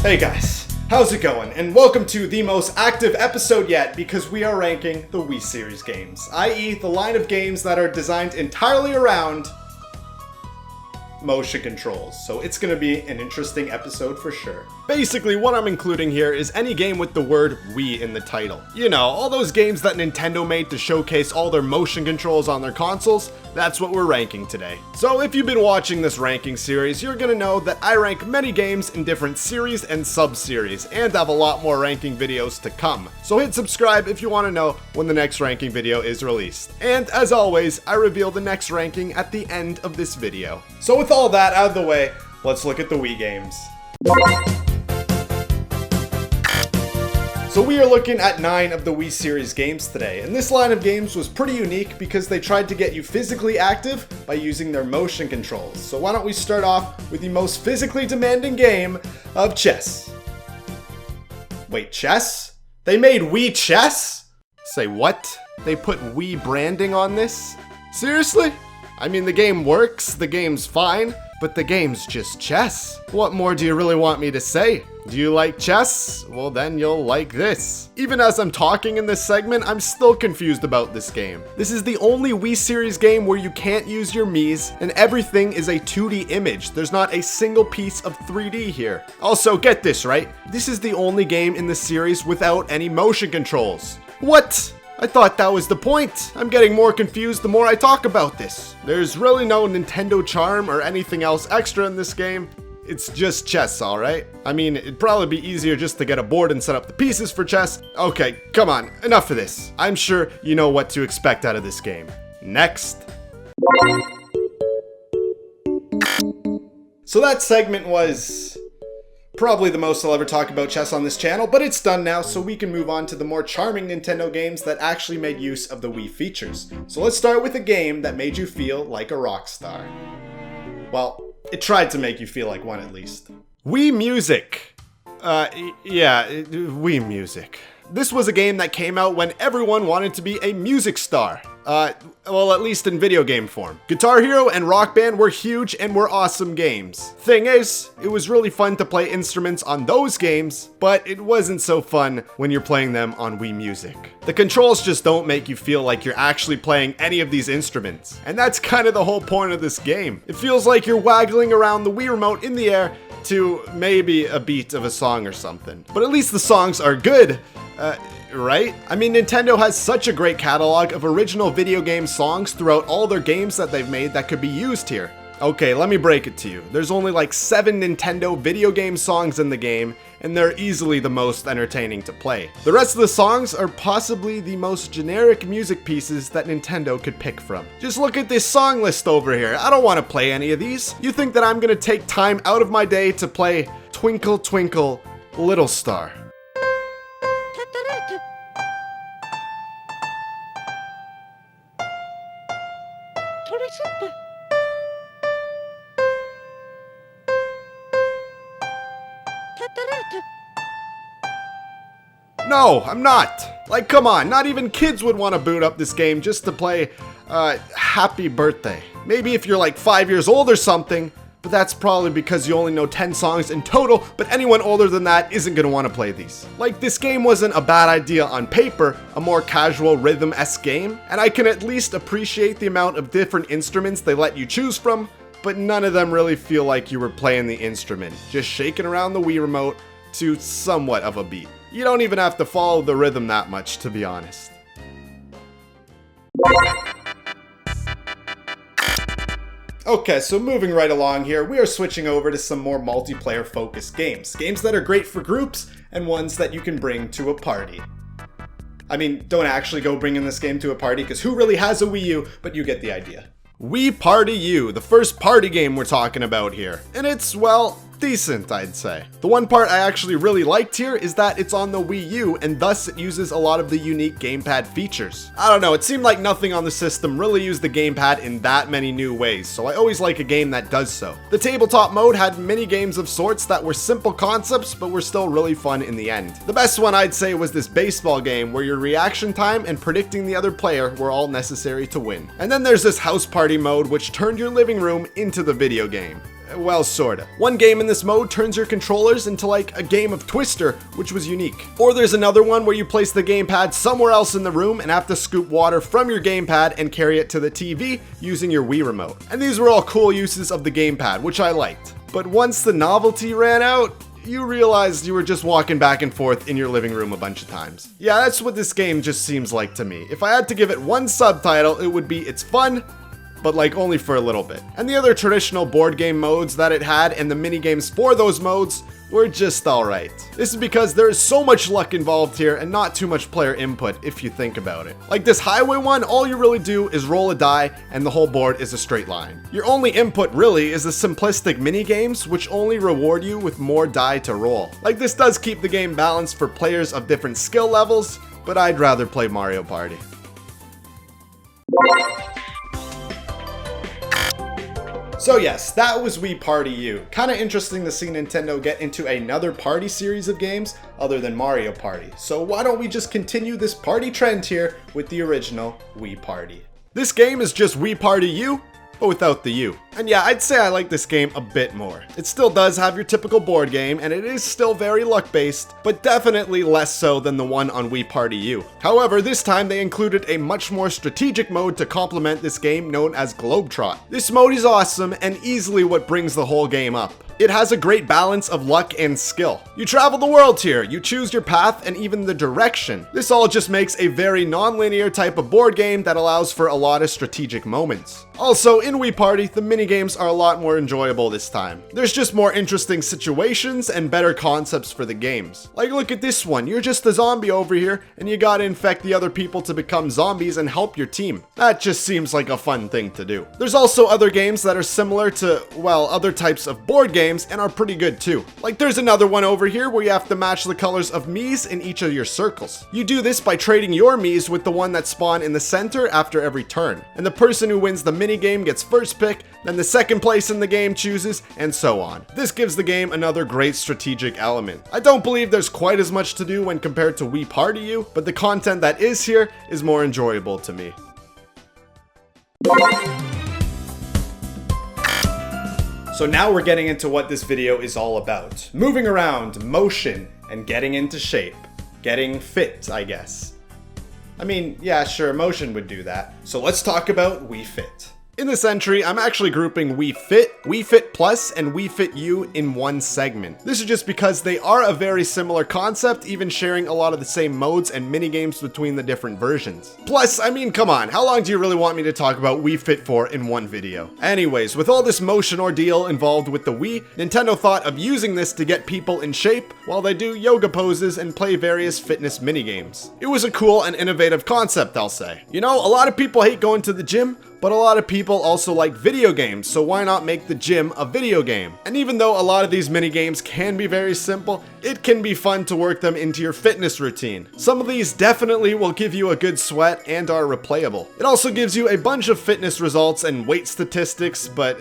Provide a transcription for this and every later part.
Hey guys, how's it going? And welcome to the most active episode yet because we are ranking the Wii Series games, i.e. the line of games that are designed entirely around motion controls. So it's gonna be an interesting episode for sure. Basically, what I'm including here is any game with the word Wii in the title. You know, all those games that Nintendo made to showcase all their motion controls on their consoles, that's what we're ranking today. So if you've been watching this ranking series, you're gonna know that I rank many games in different series and sub-series, and have a lot more ranking videos to come. So hit subscribe if you wanna know when the next ranking video is released. And as always, I reveal the next ranking at the end of this video. So with all that out of the way, let's look at the Wii games. So we are looking at 9 of the Wii Series games today, and this line of games was pretty unique because they tried to get you physically active by using their motion controls. So why don't we start off with the most physically demanding game of chess. Wait, chess? They made Wii Chess? Say what? They put Wii branding on this? Seriously? I mean, the game works, the game's fine, but the game's just chess. What more do you really want me to say? Do you like chess? Well, then you'll like this. Even as I'm talking in this segment, I'm still confused about this game. This is the only Wii Series game where you can't use your Miis, and everything is a 2D image. There's not a single piece of 3D here. Also, get this, right? This is the only game in the series without any motion controls. What? I thought that was the point. I'm getting more confused the more I talk about this. There's really no Nintendo charm or anything else extra in this game. It's just chess, alright? I mean, it'd probably be easier just to get a board and set up the pieces for chess. Okay, come on, enough of this. I'm sure you know what to expect out of this game. Next. So that segment was probably the most I'll ever talk about chess on this channel, but it's done now, so we can move on to the more charming Nintendo games that actually made use of the Wii features. So let's start with a game that made you feel like a rock star. Well, it tried to make you feel like one at least. Wii Music. Wii Music. This was a game that came out when everyone wanted to be a music star. Well, at least in video game form. Guitar Hero and Rock Band were huge and were awesome games. Thing is, it was really fun to play instruments on those games, but it wasn't so fun when you're playing them on Wii Music. The controls just don't make you feel like you're actually playing any of these instruments. And that's kind of the whole point of this game. It feels like you're waggling around the Wii remote in the air to maybe a beat of a song or something. But at least the songs are good. Right? I mean, Nintendo has such a great catalog of original video game songs throughout all their games that they've made that could be used here. Okay, let me break it to you. There's only like 7 Nintendo video game songs in the game, and they're easily the most entertaining to play. The rest of the songs are possibly the most generic music pieces that Nintendo could pick from. Just look at this song list over here. I don't want to play any of these. You think that I'm gonna take time out of my day to play Twinkle Twinkle Little Star? No, I'm not. Like, come on, not even kids would want to boot up this game just to play, Happy Birthday. Maybe if you're like 5 years old or something, but that's probably because you only know 10 songs in total, but anyone older than that isn't gonna want to play these. Like, this game wasn't a bad idea on paper, a more casual rhythm-esque game, and I can at least appreciate the amount of different instruments they let you choose from, but none of them really feel like you were playing the instrument, just shaking around the Wii remote to somewhat of a beat. You don't even have to follow the rhythm that much, to be honest. Okay, so moving right along here, we are switching over to some more multiplayer focused games. Games that are great for groups and ones that you can bring to a party. I mean, don't actually go bringing this game to a party, because who really has a Wii U, but you get the idea. Wii Party U, the first party game we're talking about here. And it's, well, decent, I'd say. The one part I actually really liked here is that it's on the Wii U, and thus it uses a lot of the unique gamepad features. I don't know, it seemed like nothing on the system really used the gamepad in that many new ways, so I always like a game that does so. The tabletop mode had mini games of sorts that were simple concepts, but were still really fun in the end. The best one I'd say was this baseball game, where your reaction time and predicting the other player were all necessary to win. And then there's this house party mode, which turned your living room into the video game. Well, sorta. One game in this mode turns your controllers into like a game of Twister, which was unique. Or there's another one where you place the gamepad somewhere else in the room and have to scoop water from your gamepad and carry it to the TV using your Wii remote. And these were all cool uses of the gamepad, which I liked. But once the novelty ran out, you realized you were just walking back and forth in your living room a bunch of times. Yeah, that's what this game just seems like to me. If I had to give it one subtitle, it would be it's fun, but like only for a little bit. And the other traditional board game modes that it had and the mini games for those modes were just alright. This is because there is so much luck involved here and not too much player input if you think about it. Like this highway one, all you really do is roll a die and the whole board is a straight line. Your only input really is the simplistic mini games, which only reward you with more die to roll. Like this does keep the game balanced for players of different skill levels, but I'd rather play Mario Party. So yes, that was Wii Party U. Kinda interesting to see Nintendo get into another party series of games other than Mario Party. So why don't we just continue this party trend here with the original Wii Party. This game is just Wii Party U, but without the U. And yeah, I'd say I like this game a bit more. It still does have your typical board game, and it is still very luck-based, but definitely less so than the one on Wii Party U. However, this time they included a much more strategic mode to complement this game known as Globetrot. This mode is awesome and easily what brings the whole game up. It has a great balance of luck and skill. You travel the world here, you choose your path and even the direction. This all just makes a very non-linear type of board game that allows for a lot of strategic moments. Also, in Wii Party, the minigames are a lot more enjoyable this time. There's just more interesting situations and better concepts for the games. Like look at this one, you're just a zombie over here and you gotta infect the other people to become zombies and help your team. That just seems like a fun thing to do. There's also other games that are similar to, well, other types of board games and are pretty good too. Like there's another one over here where you have to match the colors of Miis in each of your circles. You do this by trading your Miis with the one that spawn in the center after every turn. And the person who wins the minigame gets first pick, then the second place in the game chooses, and so on. This gives the game another great strategic element. I don't believe there's quite as much to do when compared to Wii Party U, but the content that is here is more enjoyable to me. So now we're getting into what this video is all about. Moving around, motion, and getting into shape. Getting fit, I guess. I mean, yeah, sure, motion would do that. So let's talk about Wii Fit. In this entry, I'm actually grouping Wii Fit, Wii Fit Plus, and Wii Fit U in one segment. This is just because they are a very similar concept, even sharing a lot of the same modes and minigames between the different versions. Plus, I mean, come on, how long do you really want me to talk about Wii Fit for in one video? Anyways, with all this motion ordeal involved with the Wii, Nintendo thought of using this to get people in shape while they do yoga poses and play various fitness minigames. It was a cool and innovative concept, I'll say. You know, a lot of people hate going to the gym, but a lot of people also like video games, so why not make the gym a video game? And even though a lot of these mini games can be very simple, it can be fun to work them into your fitness routine. Some of these definitely will give you a good sweat and are replayable. It also gives you a bunch of fitness results and weight statistics, but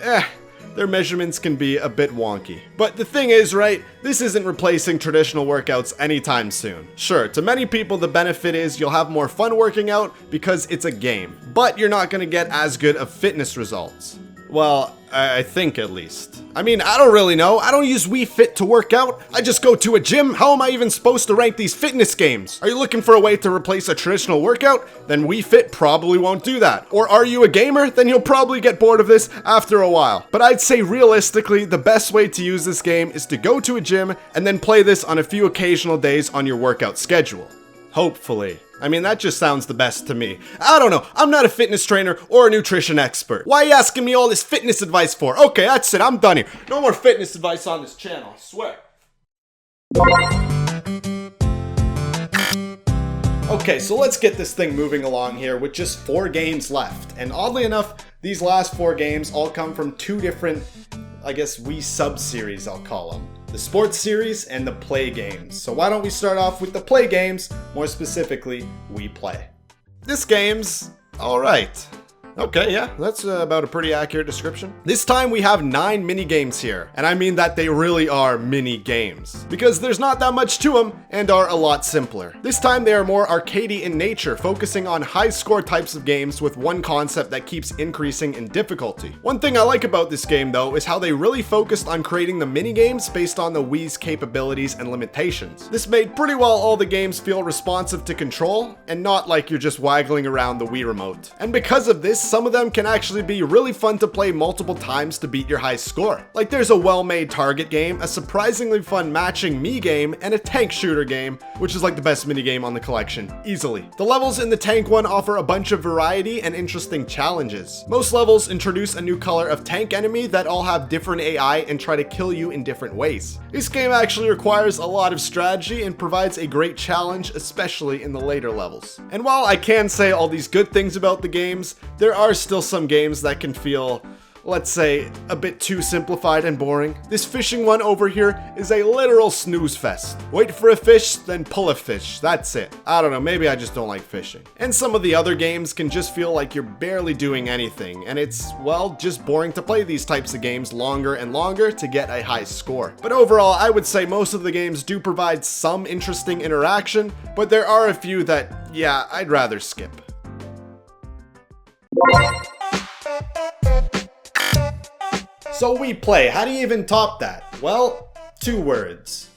their measurements can be a bit wonky. But the thing is, right, this isn't replacing traditional workouts anytime soon. Sure, to many people the benefit is you'll have more fun working out because it's a game, but you're not gonna get as good of fitness results. Well, I think at least. I mean, I don't really know. I don't use Wii Fit to work out. I just go to a gym. How am I even supposed to rank these fitness games? Are you looking for a way to replace a traditional workout? Then Wii Fit probably won't do that. Or are you a gamer? Then you'll probably get bored of this after a while. But I'd say realistically, the best way to use this game is to go to a gym and then play this on a few occasional days on your workout schedule. Hopefully. I mean, that just sounds the best to me. I don't know, I'm not a fitness trainer or a nutrition expert. Why are you asking me all this fitness advice for? Okay, that's it, I'm done here. No more fitness advice on this channel, I swear. Okay, so let's get this thing moving along here with just 4 games left. And oddly enough, these last 4 games all come from 2 different, I guess, Wii sub-series, I'll call them. The Sports Series and the Play games. So why don't we start off with the Play games, more specifically, Wii Play. This game's alright. Okay, yeah, that's about a pretty accurate description. This time we have 9 mini games here, and I mean that they really are mini games, because there's not that much to them and are a lot simpler. This time they are more arcadey in nature, focusing on high score types of games with one concept that keeps increasing in difficulty. One thing I like about this game though is how they really focused on creating the mini games based on the Wii's capabilities and limitations. This made pretty well all the games feel responsive to control and not like you're just waggling around the Wii remote. And because of this, some of them can actually be really fun to play multiple times to beat your high score. Like there's a well-made target game, a surprisingly fun matching me game, and a tank shooter game, which is like the best minigame on the collection, easily. The levels in the tank one offer a bunch of variety and interesting challenges. Most levels introduce a new color of tank enemy that all have different AI and try to kill you in different ways. This game actually requires a lot of strategy and provides a great challenge, especially in the later levels. And while I can say all these good things about the games, there are still some games that can feel, let's say, a bit too simplified and boring. This fishing one over here is a literal snooze fest. Wait for a fish, then pull a fish. That's it. I don't know, maybe I just don't like fishing. And some of the other games can just feel like you're barely doing anything, and it's, well, just boring to play these types of games longer and longer to get a high score. But overall, I would say most of the games do provide some interesting interaction, but there are a few that, yeah, I'd rather skip. So Wii Play, how do you even top that? Well, 2 words.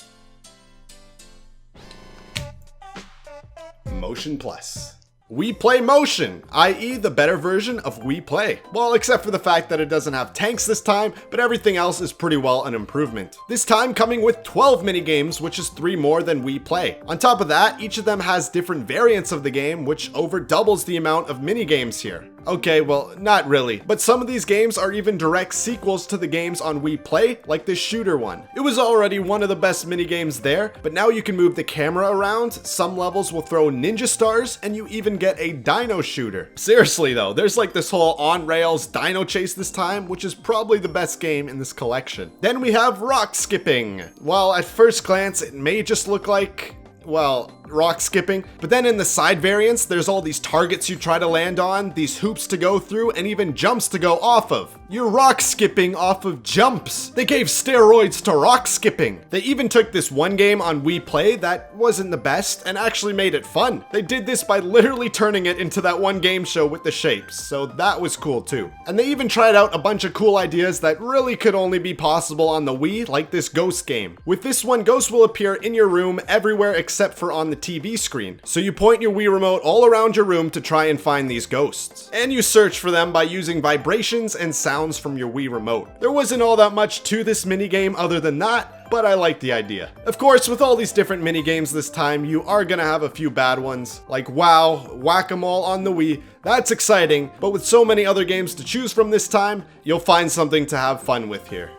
Motion Plus. Wii Play Motion, i.e. the better version of Wii Play. Well, except for the fact that it doesn't have tanks this time, but everything else is pretty well an improvement. This time coming with 12 minigames, which is 3 more than Wii Play. On top of that, each of them has different variants of the game, which over doubles the amount of minigames here. Okay, well, not really, but some of these games are even direct sequels to the games on Wii Play, like this shooter one. It was already one of the best minigames there, but now you can move the camera around, some levels will throw ninja stars, and you even get a dino shooter. Seriously though, there's like this whole on-rails dino chase this time, which is probably the best game in this collection. Then we have rock skipping. While at first glance it may just look like, well, rock skipping, but then in the side variants, there's all these targets you try to land on, these hoops to go through, and even jumps to go off of. You're rock skipping off of jumps. They gave steroids to rock skipping. They even took this one game on Wii Play that wasn't the best and actually made it fun. They did this by literally turning it into that one game show with the shapes, so that was cool too. And they even tried out a bunch of cool ideas that really could only be possible on the Wii, like this ghost game. With this one, ghosts will appear in your room everywhere except for on the TV screen. So you point your Wii remote all around your room to try and find these ghosts. And you search for them by using vibrations and sounds from your Wii remote. There wasn't all that much to this minigame other than that, but I like the idea. Of course, with all these different minigames this time, you are gonna have a few bad ones, like WoW, Whack-A-Mole on the Wii. That's exciting, but with so many other games to choose from this time, you'll find something to have fun with here.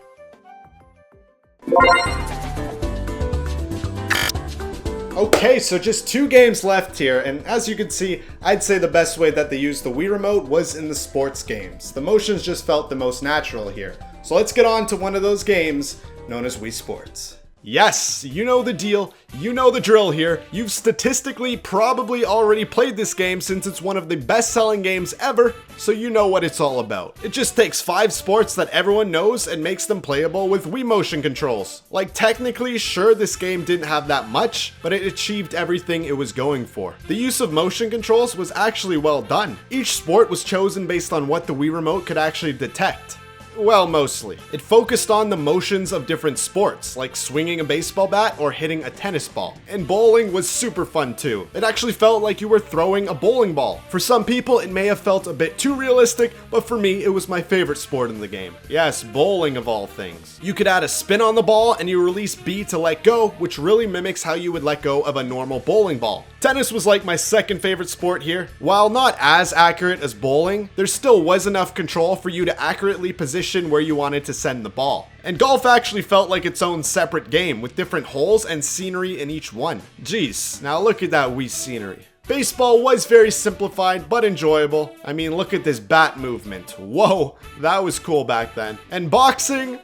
Okay, so just 2 games left here, and as you can see, I'd say the best way that they used the Wii remote was in the sports games. The motions just felt the most natural here. So let's get on to one of those games known as Wii Sports. Yes, you know the deal, you know the drill here. You've statistically probably already played this game since it's one of the best-selling games ever, so you know what it's all about. It just takes 5 sports that everyone knows and makes them playable with Wii motion controls. Like technically, sure, this game didn't have that much, but it achieved everything it was going for. The use of motion controls was actually well done. Each sport was chosen based on what the Wii remote could actually detect. Well, mostly. It focused on the motions of different sports, like swinging a baseball bat or hitting a tennis ball. And bowling was super fun too. It actually felt like you were throwing a bowling ball. For some people, it may have felt a bit too realistic, but for me, it was my favorite sport in the game. Yes, bowling of all things. You could add a spin on the ball and you release B to let go, which really mimics how you would let go of a normal bowling ball. Tennis was like my second favorite sport here. While not as accurate as bowling, there still was enough control for you to accurately position where you wanted to send the ball. And golf actually felt like its own separate game with different holes and scenery in each one. Jeez, now look at that Wii scenery. Baseball was very simplified but enjoyable. I mean, look at this bat movement. Whoa, that was cool back then. And boxing?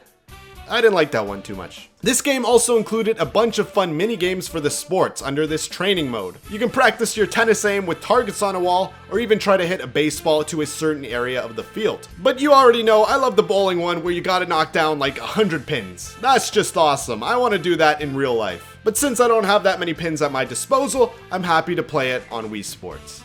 I didn't like that one too much. This game also included a bunch of fun mini games for the sports under this training mode. You can practice your tennis aim with targets on a wall, or even try to hit a baseball to a certain area of the field. But you already know I love the bowling one where you gotta knock down like 100 pins. That's just awesome. I want to do that in real life. But since I don't have that many pins at my disposal, I'm happy to play it on Wii Sports.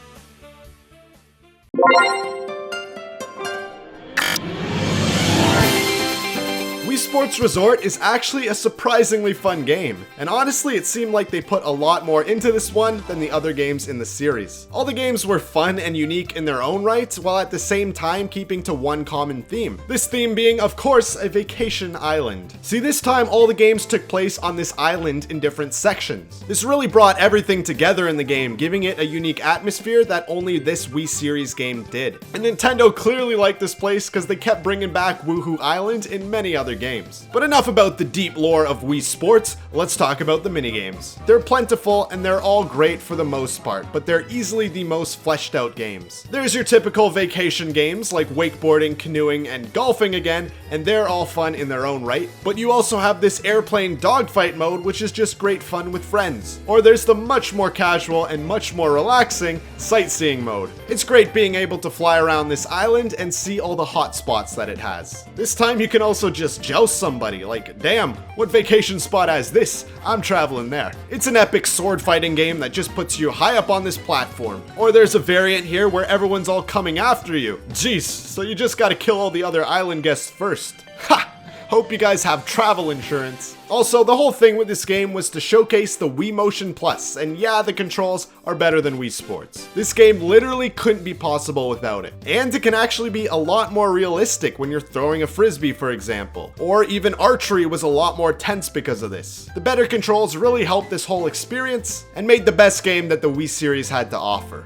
Wii Sports Resort is actually a surprisingly fun game, and honestly it seemed like they put a lot more into this one than the other games in the series. All the games were fun and unique in their own right, while at the same time keeping to one common theme. This theme being, of course, a vacation island. See, this time all the games took place on this island in different sections. This really brought everything together in the game, giving it a unique atmosphere that only this Wii Series game did. And Nintendo clearly liked this place because they kept bringing back Woohoo Island in many other games. But enough about the deep lore of Wii Sports, let's talk about the minigames. They're plentiful and they're all great for the most part, but they're easily the most fleshed out games. There's your typical vacation games like wakeboarding, canoeing, and golfing again, and they're all fun in their own right. But you also have this airplane dogfight mode, which is just great fun with friends. Or there's the much more casual and much more relaxing sightseeing mode. It's great being able to fly around this island and see all the hot spots that it has. This time you can also just joust somebody, like, damn, what vacation spot has this? I'm traveling there. It's an epic sword fighting game that just puts you high up on this platform. Or there's a variant here where everyone's all coming after you. Jeez, so you just gotta kill all the other island guests first. Ha! Hope you guys have travel insurance. Also, the whole thing with this game was to showcase the Wii Motion Plus, and yeah, the controls are better than Wii Sports. This game literally couldn't be possible without it. And it can actually be a lot more realistic when you're throwing a frisbee, for example. Or even archery was a lot more tense because of this. The better controls really helped this whole experience, and made the best game that the Wii series had to offer.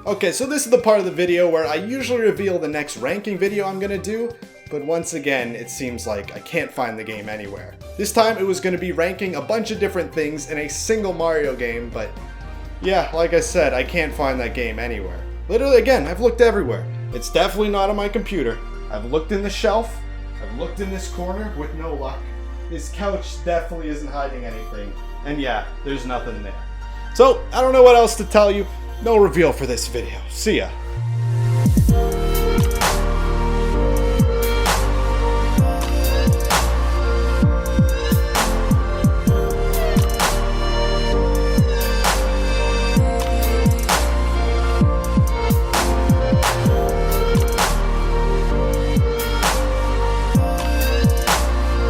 Okay, so this is the part of the video where I usually reveal the next ranking video I'm gonna do, but once again, it seems like I can't find the game anywhere. This time it was going to be ranking a bunch of different things in a single Mario game, but yeah, like I said, I can't find that game anywhere. Literally, again, I've looked everywhere. It's definitely not on my computer. I've looked in the shelf, I've looked in this corner with no luck. This couch definitely isn't hiding anything, and yeah, there's nothing there. So, I don't know what else to tell you. No reveal for this video. See ya.